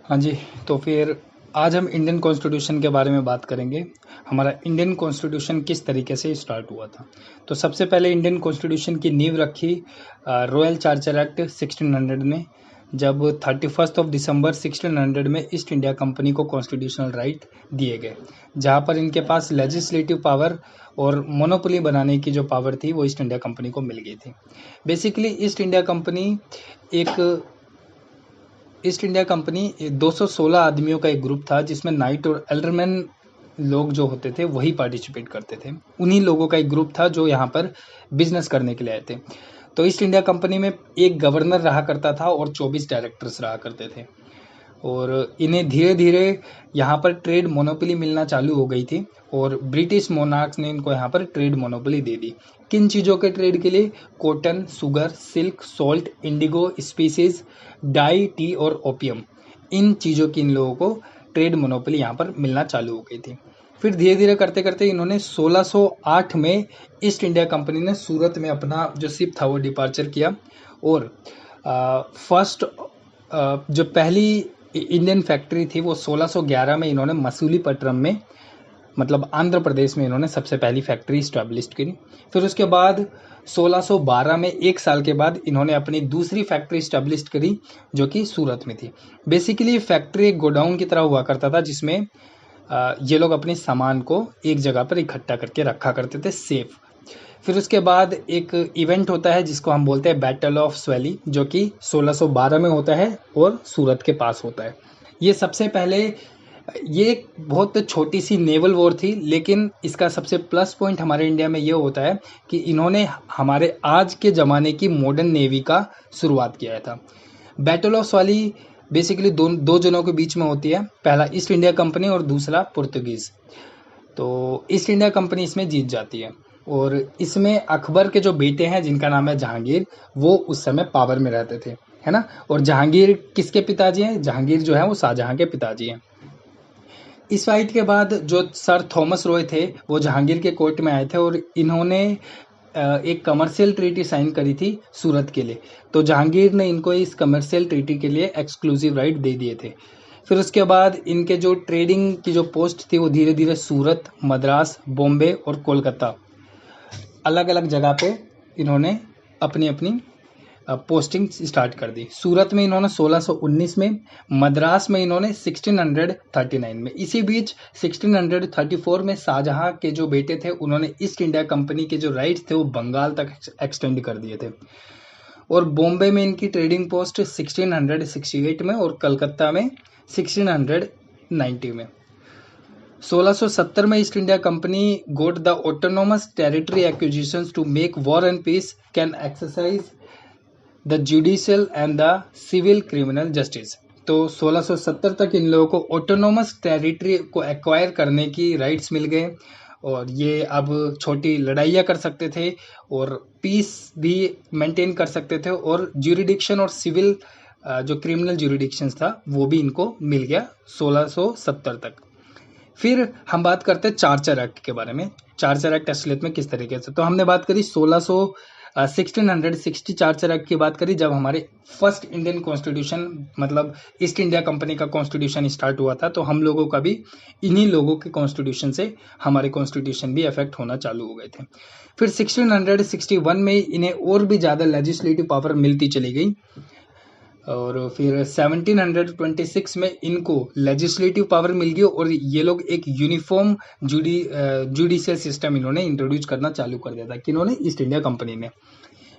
हाँ जी, तो फिर आज हम इंडियन कॉन्स्टिट्यूशन के बारे में बात करेंगे। हमारा इंडियन कॉन्स्टिट्यूशन किस तरीके से स्टार्ट हुआ था। तो सबसे पहले इंडियन कॉन्स्टिट्यूशन की नींव रखी रॉयल चार्टर एक्ट 1600 ने, जब 31 दिसंबर 1600 में ईस्ट इंडिया कंपनी को कॉन्स्टिट्यूशनल राइट दिए गए, जहाँ पर इनके पास लेजिस्लेटिव पावर और मोनोपोली बनाने की जो पावर थी वो ईस्ट इंडिया कंपनी को मिल गई थी। बेसिकली एक ईस्ट इंडिया कंपनी 216 आदमियों का एक ग्रुप था, जिसमें नाइट और एल्डरमैन लोग जो होते थे वही पार्टिसिपेट करते थे। उन्हीं लोगों का एक ग्रुप था जो यहाँ पर बिजनेस करने के लिए आए थे। तो ईस्ट इंडिया कंपनी में एक गवर्नर रहा करता था और 24 डायरेक्टर्स रहा करते थे। और इन्हें धीरे धीरे यहाँ पर ट्रेड मोनोपोली मिलना चालू हो गई थी, और ब्रिटिश मोनार्क्स ने इनको यहाँ पर ट्रेड मोनोपोली दे दी। किन चीज़ों के ट्रेड के लिए? Cotton, sugar, silk, salt, indigo, species, dye, tea और ओपियम। इन चीज़ों की इन लोगों को ट्रेड मोनोपोली यहाँ पर मिलना चालू हो गई थी। फिर धीरे धीरे करते करते इन्होंने 1608 में ईस्ट इंडिया कंपनी ने सूरत में अपना जो शिप था वो डिपार्चर किया, और फर्स्ट जो पहली इंडियन फैक्ट्री थी वो 1611 में इन्होंने मसूलीपट्टनम में, मतलब आंध्र प्रदेश में, इन्होंने सबसे पहली फैक्ट्री इस्टेब्लिश करी। फिर उसके बाद 1612 में, एक साल के बाद, इन्होंने अपनी दूसरी फैक्ट्री इस्टेब्लिश करी जो कि सूरत में थी। बेसिकली फैक्ट्री एक गोडाउन की तरह हुआ करता था, जिसमें ये लोग अपने सामान को एक जगह पर इकट्ठा करके रखा करते थे सेफ। फिर उसके बाद एक इवेंट होता है जिसको हम बोलते हैं बैटल ऑफ स्वैली, जो कि 1612 में होता है और सूरत के पास होता है। ये सबसे पहले, ये एक बहुत छोटी सी नेवल वॉर थी, लेकिन इसका सबसे प्लस पॉइंट हमारे इंडिया में ये होता है कि इन्होंने हमारे आज के ज़माने की मॉडर्न नेवी का शुरुआत किया था। बैटल ऑफ स्वैली बेसिकली दो जनों के बीच में होती है, पहला ईस्ट इंडिया कंपनी और दूसरा पुर्तगीज़। तो ईस्ट इंडिया कंपनी इसमें जीत जाती है, और इसमें अकबर के जो बेटे हैं जिनका नाम है जहांगीर, वो उस समय पावर में रहते थे, है ना। और जहांगीर किसके पिताजी हैं? जहांगीर जो है वो शाहजहां के पिताजी हैं। इस फाइट के बाद जो सर थॉमस रॉय थे वो जहांगीर के कोर्ट में आए थे, और इन्होंने एक कमर्शियल ट्रीटी साइन करी थी सूरत के लिए। तो जहांगीर ने इनको इस कमर्शियल ट्रीटी के लिए एक्सक्लूसिव राइट दे दिए थे। फिर उसके बाद इनके जो ट्रेडिंग की जो पोस्ट थी वो धीरे धीरे सूरत, मद्रास, बॉम्बे और कोलकाता, अलग अलग जगह पे इन्होंने अपनी अपनी पोस्टिंग स्टार्ट कर दी। सूरत में इन्होंने 1619 में, मद्रास में इन्होंने 1639 में। इसी बीच 1634 में शाहजहां के जो बेटे थे उन्होंने ईस्ट इंडिया कंपनी के जो राइट्स थे वो बंगाल तक एक्सटेंड कर दिए थे। और बॉम्बे में इनकी ट्रेडिंग पोस्ट 1668 में, और कलकत्ता में 1690 में। 1670 में East India Company got the autonomous territory acquisitions to make war and peace, can exercise the judicial and the civil criminal justice. तो 1670 तक इन लोगों को ऑटोनोमस टेरिटरी को एक्वायर करने की राइट्स मिल गए, और ये अब छोटी लड़ाइयाँ कर सकते थे और पीस भी मेंटेन कर सकते थे, और ज्यूरिडिक्शन और सिविल जो क्रिमिनल ज्यूरिडिक्शंस था वो भी इनको मिल गया 1670 तक। फिर हम बात करते हैं चार्टर एक्ट के बारे में। चार्टर एक्ट असलियत में किस तरीके से, तो हमने बात करी 1660 चार्टर एक्ट की बात करी, जब हमारे फर्स्ट इंडियन कॉन्स्टिट्यूशन, मतलब ईस्ट इंडिया कंपनी का कॉन्स्टिट्यूशन स्टार्ट हुआ था। तो हम लोगों का भी इन्हीं लोगों के कॉन्स्टिट्यूशन से हमारे कॉन्स्टिट्यूशन भी अफेक्ट होना चालू हो गए थे। फिर 1661 में इन्हें और भी ज़्यादा लेजिस्लेटिव पावर मिलती चली गई, और फिर 1726 में इनको लेजिस्लेटिव पावर मिल गई, और ये लोग एक यूनिफॉर्म जुडिशियल सिस्टम इन्होंने इंट्रोड्यूस करना चालू कर दिया था, किन्होंने? ईस्ट इंडिया कंपनी ने।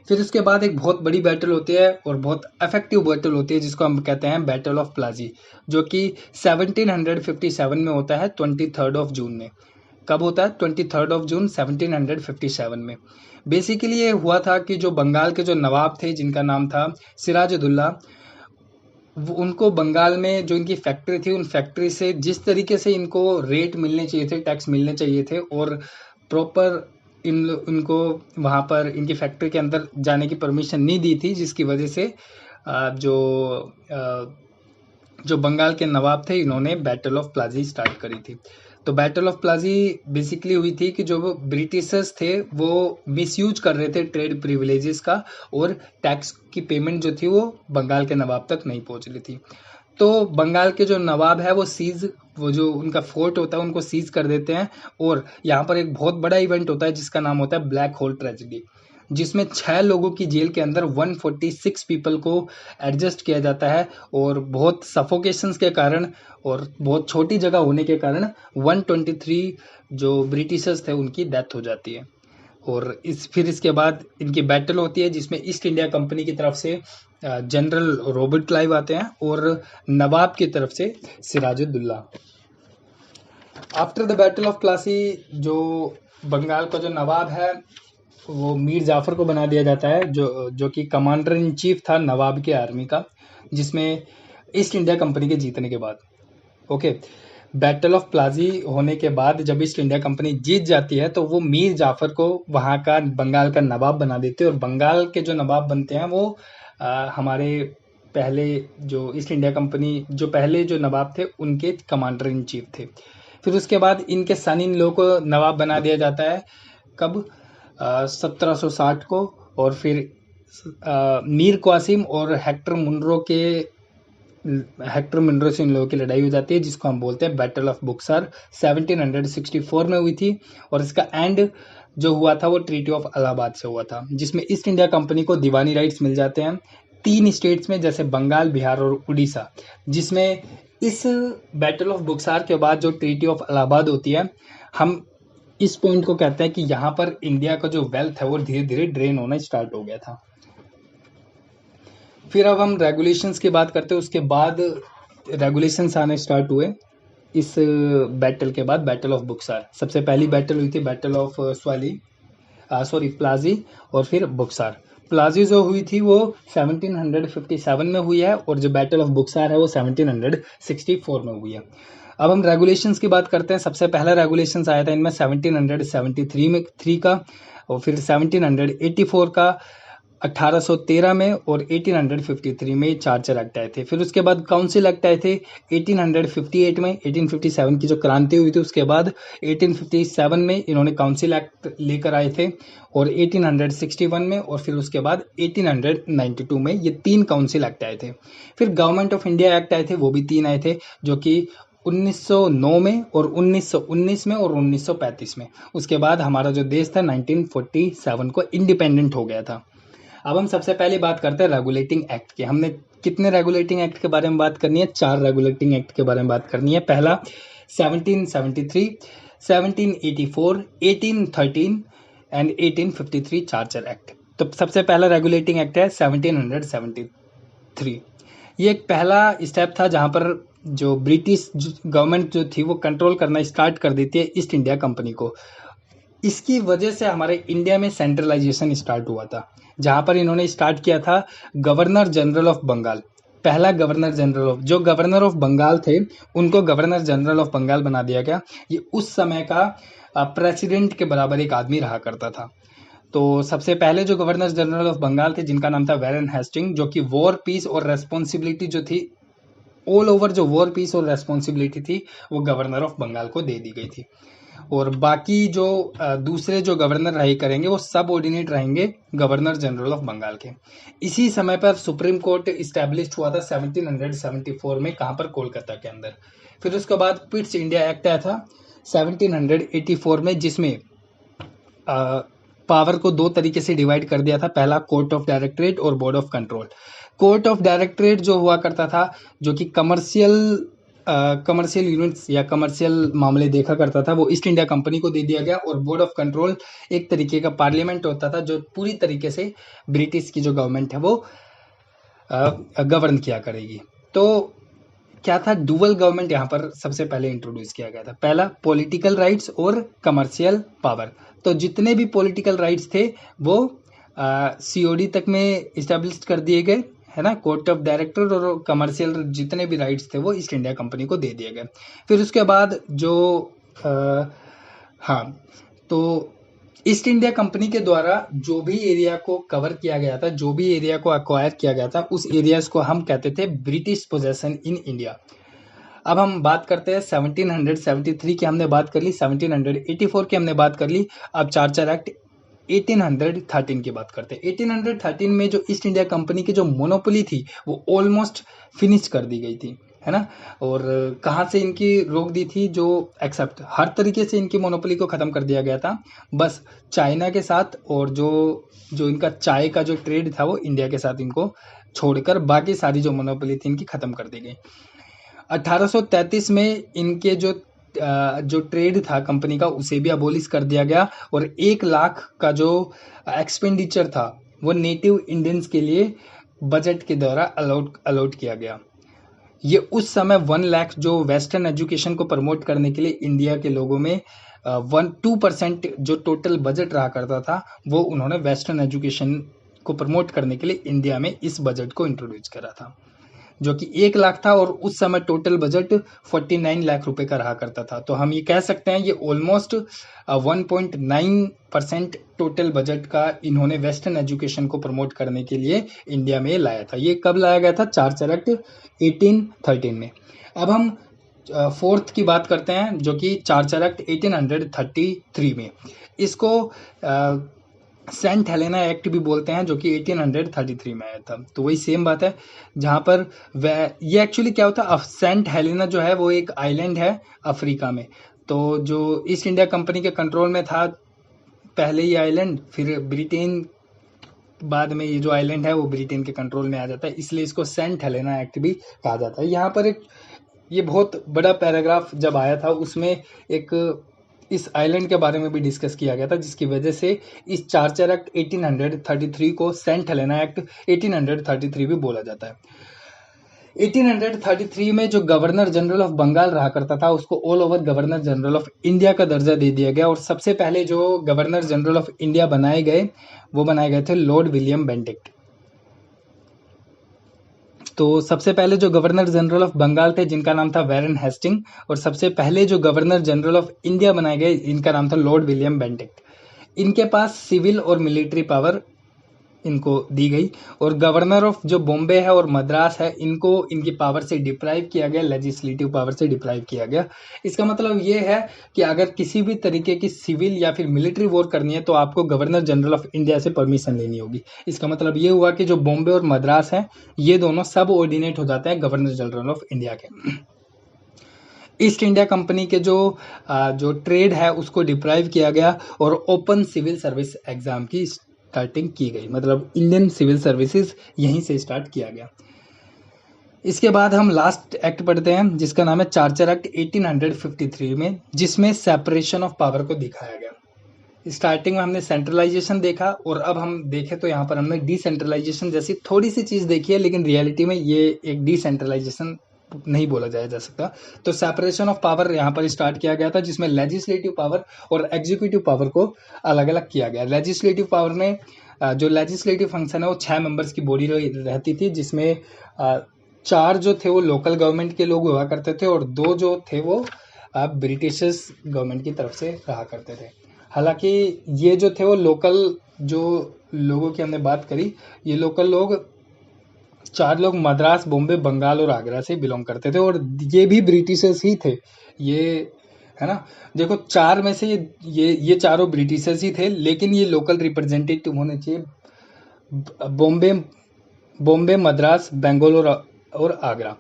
फिर उसके बाद एक बहुत बड़ी बैटल होती है और बहुत इफेक्टिव बैटल होती है, जिसको हम कहते हैं बैटल ऑफ प्लाजी, जो कि 1757 में होता है, 23 जून में। कब होता है? 23 जून 1757 में। बेसिकली ये हुआ था कि जो बंगाल के जो नवाब थे जिनका नाम था सिराजुद्दौला, उनको बंगाल में जो इनकी फैक्ट्री थी, उन फैक्ट्री से जिस तरीके से इनको रेट मिलने चाहिए थे, टैक्स मिलने चाहिए थे, और प्रॉपर इनको वहाँ पर इनकी फैक्ट्री के अंदर जाने की परमिशन नहीं दी थी, जिसकी वजह से जो बंगाल के नवाब थे इन्होंने बैटल ऑफ प्लाजी स्टार्ट करी थी। तो बैटल ऑफ प्लाजी बेसिकली हुई थी कि जो वो ब्रिटिशर्स थे वो मिसयूज कर रहे थे ट्रेड प्रिविलेजेस का, और टैक्स की पेमेंट जो थी वो बंगाल के नवाब तक नहीं पहुंच रही थी। तो बंगाल के जो नवाब है वो जो उनका फोर्ट होता है उनको सीज कर देते हैं। और यहाँ पर एक बहुत बड़ा इवेंट होता है जिसका नाम होता है ब्लैक होल ट्रेजेडी, जिसमें 6 लोगों की जेल के अंदर 146 पीपल को एडजस्ट किया जाता है, और बहुत सफोकेशंस के कारण और बहुत छोटी जगह होने के कारण 123 जो ब्रिटिशर्स थे उनकी डेथ हो जाती है। और फिर इसके बाद इनकी बैटल होती है जिसमें ईस्ट इंडिया कंपनी की तरफ से जनरल रॉबर्ट क्लाइव आते हैं और नवाब की तरफ से Sirajuddaula. After the battle of Plassey जो बंगाल का जो नवाब है वो मीर जाफर को बना दिया जाता है, जो कि कमांडर इन चीफ था नवाब के आर्मी का, जिसमें ईस्ट इंडिया कंपनी के जीतने के बाद ओके बैटल ऑफ प्लाजी होने के बाद जब ईस्ट इंडिया कंपनी जीत जाती है तो वो मीर जाफर को वहाँ का बंगाल का नवाब बना देते हैं। और बंगाल के जो नवाब बनते हैं वो हमारे पहले जो ईस्ट इंडिया कंपनी जो पहले जो नवाब थे उनके कमांडर इन चीफ थे। फिर उसके बाद इनके सन इन लो को नवाब बना दिया जाता है कब 1760 को। और फिर मीर क्वासिम और हेक्टर मुनरो से इन लोगों की लड़ाई हो जाती है जिसको हम बोलते हैं बैटल ऑफ बुक्सर 1764 में हुई थी। और इसका एंड जो हुआ था वो ट्रीटी ऑफ इलाहाबाद से हुआ था, जिसमें ईस्ट इंडिया कंपनी को दीवानी राइट्स मिल जाते हैं 3 स्टेट्स में जैसे बंगाल, बिहार और उड़ीसा। जिसमें इस बैटल ऑफ बुक्सर के बाद जो ट्रीटी ऑफ इलाहाबाद होती है, हम इस पॉइंट को कहते हैं कि यहाँ पर इंडिया का जो वेल्थ है वो धीरे धीरे ड्रेन होना स्टार्ट हो गया था। फिर अब हम रेगुलेशंस की बात करते हैं। उसके बाद रेगुलेशंस आने स्टार्ट हुए इस बैटल के बाद, बैटल ऑफ बुक्सर। सबसे पहली बैटल हुई थी बैटल ऑफ प्लाजी और फिर बुक्सर। प्लाजी जो हुई थी वो 1757 में हुई है और जो बैटल ऑफ बुक्सर है वो 1764 में हुई है। अब हम रेगुलेशंस की बात करते हैं। सबसे पहला रेगुलेशंस आया था इनमें 1773 में 3 का, और फिर 1784 का, 1813 में और 1853 में 4 एक्ट आए थे। फिर उसके बाद काउंसिल एक्ट आए थे 1858 में। 1857 की जो क्रांति हुई थी उसके बाद 1857 में इन्होंने काउंसिल एक्ट लेकर आए थे, और 1861 में और फिर उसके बाद 1892 में ये 3 काउंसिल एक्ट आए थे। फिर गवर्नमेंट ऑफ इंडिया एक्ट आए थे, वो भी 3 आए थे, जो कि 1909 में और 1919 में और 1935 में। उसके बाद हमारा जो देश था 1947 को इंडिपेंडेंट हो गया था। अब हम सबसे पहले बात करते हैं रेगुलेटिंग एक्ट की। हमने कितने रेगुलेटिंग एक्ट के बारे में बात करनी है? 4 रेगुलेटिंग एक्ट के बारे में बात करनी है। पहला 1773, 1784, 1813 एंड 1853 चार्टर एक्ट। तो सबसे पहला रेगुलेटिंग एक्ट है 1773। ये एक पहला स्टेप था जहां पर जो ब्रिटिश गवर्नमेंट जो थी वो कंट्रोल करना स्टार्ट कर देती है ईस्ट इंडिया कंपनी को। इसकी वजह से हमारे इंडिया में सेंट्रलाइजेशन स्टार्ट हुआ था, जहां पर इन्होंने स्टार्ट किया था गवर्नर जनरल ऑफ बंगाल। पहला जो गवर्नर ऑफ बंगाल थे उनको गवर्नर जनरल ऑफ बंगाल बना दिया गया। ये उस समय का प्रेसिडेंट के बराबर एक आदमी रहा करता था। तो सबसे पहले जो गवर्नर जनरल ऑफ बंगाल थे जिनका नाम था वैरन हेस्टिंग, जो कि वॉर, पीस और रेस्पॉन्सिबिलिटी जो थी ऑल ओवर, जो वॉर, पीस और रेस्पॉन्सिबिलिटी थी वो गवर्नर ऑफ बंगाल को दे दी गई थी। और बाकी जो दूसरे जो गवर्नर रहे करेंगे वो सब ऑर्डिनेट रहेंगे गवर्नर जनरल ऑफ बंगाल के। इसी समय पर सुप्रीम कोर्ट इस्टेब्लिश हुआ था 1774 में, कहाँ पर? कोलकाता के अंदर। फिर उसके बाद पिट्स इंडिया एक्ट आया था 1784 में, जिसमें पावर को 2 तरीके से डिवाइड कर दिया था। पहला कोर्ट ऑफ डायरेक्टरेट और board of control. Court of directorate जो हुआ करता था, जो कि कमर्शियल यूनिट्स या कमर्शियल मामले देखा करता था, वो ईस्ट इंडिया कंपनी को दे दिया गया। और बोर्ड ऑफ कंट्रोल एक तरीके का पार्लियामेंट होता था जो पूरी तरीके से ब्रिटिश की जो गवर्नमेंट है वो गवर्न किया करेगी। तो क्या था? डुअल गवर्नमेंट यहाँ पर सबसे पहले इंट्रोड्यूस किया गया था। पहला पॉलिटिकल राइट्स और कमर्शियल पावर। तो जितने भी पॉलिटिकल राइट्स थे वो COD तक में इस्टेब्लिश कर दिए गए, है ना। कोर्ट ऑफ डायरेक्टर और कमर्शियल जितने भी राइट्स थे वो ईस्ट इंडिया कंपनी को दे दिए गए। फिर उसके बाद जो तो ईस्ट इंडिया कंपनी के द्वारा जो भी एरिया को कवर किया गया था, जो भी एरिया को एक्वायर किया गया था, उस एरियाज को हम कहते थे ब्रिटिश पोजेशन इन इंडिया। अब हम बात करते हैं 1773 की, हमने बात कर ली, 1784 की हमने बात कर ली। अब चार्टर एक्ट 1813 की बात करते हैं। 1813 में जो ईस्ट इंडिया कंपनी की जो मोनोपोली थी वो ऑलमोस्ट फिनिश कर दी गई थी, है ना। और कहाँ से इनकी रोक दी थी, जो एक्सेप्ट हर तरीके से इनकी मोनोपोली को ख़त्म कर दिया गया था, बस चाइना के साथ, और जो इनका चाय का जो ट्रेड था वो इंडिया के साथ इनको छोड़कर बाकी सारी जो मोनोपोली थी इनकी ख़त्म कर दी गई। 1833 में इनके जो ट्रेड था कंपनी का उसे भी अबोलिश कर दिया गया, और 1 लाख का जो एक्सपेंडिचर था वो नेटिव इंडियंस के लिए बजट के द्वारा अलॉट किया गया। ये उस समय 1 लाख जो वेस्टर्न एजुकेशन को प्रमोट करने के लिए इंडिया के लोगों में 1-2% जो टोटल बजट रहा करता था, वो उन्होंने वेस्टर्न एजुकेशन को प्रमोट करने के लिए इंडिया में इस बजट को इंट्रोड्यूस करा था, जो कि 1 लाख था, और उस समय टोटल बजट 49 लाख रुपए का रहा करता था। तो हम ये कह सकते हैं ये ऑलमोस्ट 1.9% टोटल बजट का इन्होंने वेस्टर्न एजुकेशन को प्रमोट करने के लिए इंडिया में लाया था। ये कब लाया गया था? चार्टर एक्ट 1813 में। अब हम फोर्थ की बात करते हैं, जो कि चार्टर एक्ट 1833 में, इसको सेंट हेलेना एक्ट भी बोलते हैं, जो कि 1833 में आया था। तो वही सेम बात है, जहाँ पर ये एक्चुअली क्या होता है, सेंट हेलेना जो है वो एक आइलैंड है अफ्रीका में। तो जो ईस्ट इंडिया कंपनी के कंट्रोल में था पहले ये आइलैंड, फिर ब्रिटेन बाद में ये जो आइलैंड है वो ब्रिटेन के कंट्रोल में आ जाता है, इसलिए इसको सेंट हेलेना एक्ट भी कहा जाता है। यहाँ पर एक ये बहुत बड़ा पैराग्राफ जब आया था उसमें एक इस आइलैंड के बारे में भी डिस्कस किया गया था, जिसकी वजह से इस चार्टर एक्ट 1833 को सेंट हेलेना एक्ट 1833 भी बोला जाता है। 1833 में जो गवर्नर जनरल ऑफ बंगाल रहा करता था उसको all over governor general of India का दर्जा दे दिया गया, और सबसे पहले जो गवर्नर जनरल ऑफ इंडिया बनाए गए वो बनाए गए थे लॉर्ड विलियम बेंटिक। तो सबसे पहले जो गवर्नर जनरल ऑफ बंगाल थे जिनका नाम था वैरन हेस्टिंग, और सबसे पहले जो गवर्नर जनरल ऑफ इंडिया बनाए गए इनका नाम था लॉर्ड विलियम बेंटिक। इनके पास सिविल और मिलिट्री पावर इनको दी गई, और गवर्नर ऑफ जो बॉम्बे है और मद्रास है इनको इनकी पावर से डिप्राइव किया गया, लेजिस्लेटिव पावर से डिप्राइव किया गया। इसका मतलब ये है कि अगर किसी भी तरीके की सिविल या फिर मिलिट्री वॉर करनी है तो आपको गवर्नर जनरल ऑफ इंडिया से परमिशन लेनी होगी। इसका मतलब ये हुआ कि जो बॉम्बे और मद्रास है ये दोनों सब ऑर्डिनेट हो जाते हैं गवर्नर जनरल ऑफ इंडिया के। ईस्ट इंडिया कंपनी के जो ट्रेड है उसको डिप्राइव किया गया, और ओपन सिविल सर्विस एग्जाम की स्टार्टिंग की गई, मतलब इंडियन सिविल सर्विसेज यहीं से स्टार्ट किया गया। इसके बाद हम लास्ट एक्ट पढ़ते हैं जिसका नाम है चार्टर एक्ट 1853 में, जिसमें सेपरेशन ऑफ पावर को दिखाया गया। स्टार्टिंग में हमने सेंट्रलाइजेशन देखा, और अब हम देखें तो यहाँ पर हमने डिसेंट्रलाइजेशन जैसी थोड़ी सी चीज़ देखी है, लेकिन रियलिटी में ये एक डिसेंट्रलाइजेशन नहीं बोला जा सकता। तो सेपरेशन ऑफ पावर यहाँ पर स्टार्ट किया गया था, जिसमें लेजिस्लेटिव पावर और एग्जीक्यूटिव पावर को अलग अलग किया गया। लेजिस्लेटिव पावर में जो लेजिस्लेटिव फंक्शन है वो 6 मेंबर्स की बॉडी रहती थी, जिसमें 4 जो थे वो लोकल गवर्नमेंट के लोग हुआ करते थे, और 2 जो थे वो ब्रिटिशर्स गवर्नमेंट की तरफ से रहा करते थे। हालांकि ये जो थे वो लोकल जो लोगों की हमने बात करी, ये लोकल लोग 4 लोग मद्रास, बॉम्बे, बंगाल और आगरा से बिलोंग करते थे, और ये भी ब्रिटिशर्स ही थे, ये है ना। देखो 4 में से ये चारों ब्रिटिशर्स ही थे, लेकिन ये लोकल रिप्रेजेंटेटिव होने चाहिए। बॉम्बे, मद्रास, बेंगलोर और आगरा।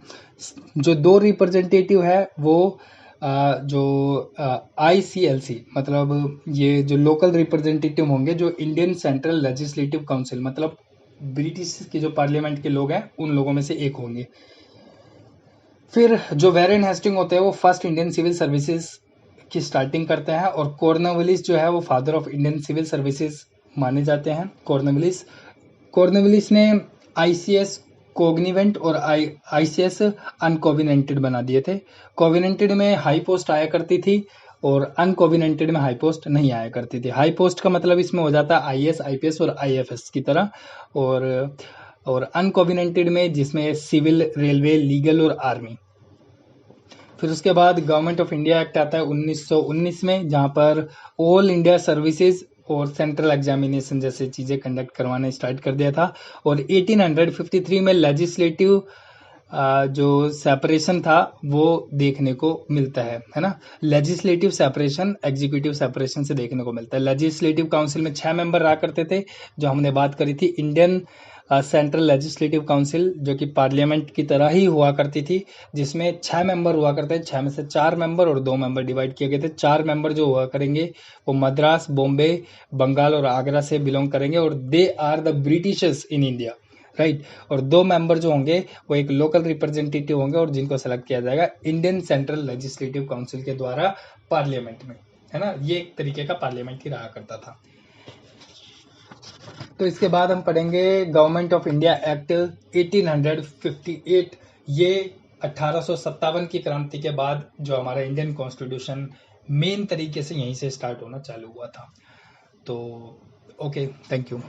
जो 2 रिप्रेजेंटेटिव है वो जो ICLC, मतलब ये जो लोकल रिप्रेजेंटेटिव होंगे जो इंडियन सेंट्रल लेजिस्लेटिव काउंसिल, मतलब ब्रिटिश के जो पार्लियामेंट के लोग हैं उन लोगों में से एक होंगे। फिर जो वैरन हेस्टिंग होते हैं वो फर्स्ट इंडियन सिविल सर्विसेज की स्टार्टिंग करते हैं, और कॉर्नवालिस जो है वो father of Indian civil services माने जाते हैं। कॉर्नवालिस ने ICS कोग्निवेंट और ICS अनकोविनेंटेड बना दिए थे। कोविनेंटेड में हाई पोस्ट आया करती थी, और अनकोविनेंटेड में हाई पोस्ट नहीं आया करती थी। हाई पोस्ट का मतलब इसमें हो जाता है IAS, IPS और IFS की तरह, और अनकोविनेंटेड में जिसमें सिविल, रेलवे, लीगल और आर्मी। फिर उसके बाद गवर्नमेंट ऑफ इंडिया एक्ट आता है 1919 में, जहाँ पर ऑल इंडिया सर्विसेज और सेंट्रल एग्जामिनेशन जैसे चीज़ें कंडक्ट करवाना स्टार्ट कर दिया था। और 1853 में लेजिस्लेटिव जो सेपरेशन था वो देखने को मिलता है ना। लेजिस्लेटिव सेपरेशन एग्जीक्यूटिव सेपरेशन से देखने को मिलता है। लेजिस्लेटिव काउंसिल में 6 मेंबर रहा करते थे, जो हमने बात करी थी। इंडियन सेंट्रल लेजिस्लेटिव काउंसिल जो कि पार्लियामेंट की तरह ही हुआ करती थी, जिसमें 6 मेंबर हुआ करते हैं। 6 में से 4 मेंबर और 2 मेंबर डिवाइड किए गए थे। 4 मेंबर जो हुआ करेंगे वो मद्रास, बॉम्बे, बंगाल और आगरा से बिलोंग करेंगे, और they are the Britishers in India, right. और 2 मेंबर जो होंगे वो एक लोकल रिप्रेजेंटेटिव होंगे, और जिनको सेलेक्ट किया जाएगा इंडियन सेंट्रल लेजिस्लेटिव काउंसिल के द्वारा पार्लियामेंट में, है ना। ये एक तरीके का पार्लियामेंट ही रहा करता था। तो इसके बाद हम पढ़ेंगे गवर्नमेंट ऑफ इंडिया एक्ट 1858। ये 1857 की क्रांति के बाद जो हमारा इंडियन कॉन्स्टिट्यूशन मेन तरीके से यहीं से स्टार्ट होना चालू हुआ था। तो ओके, थैंक यू।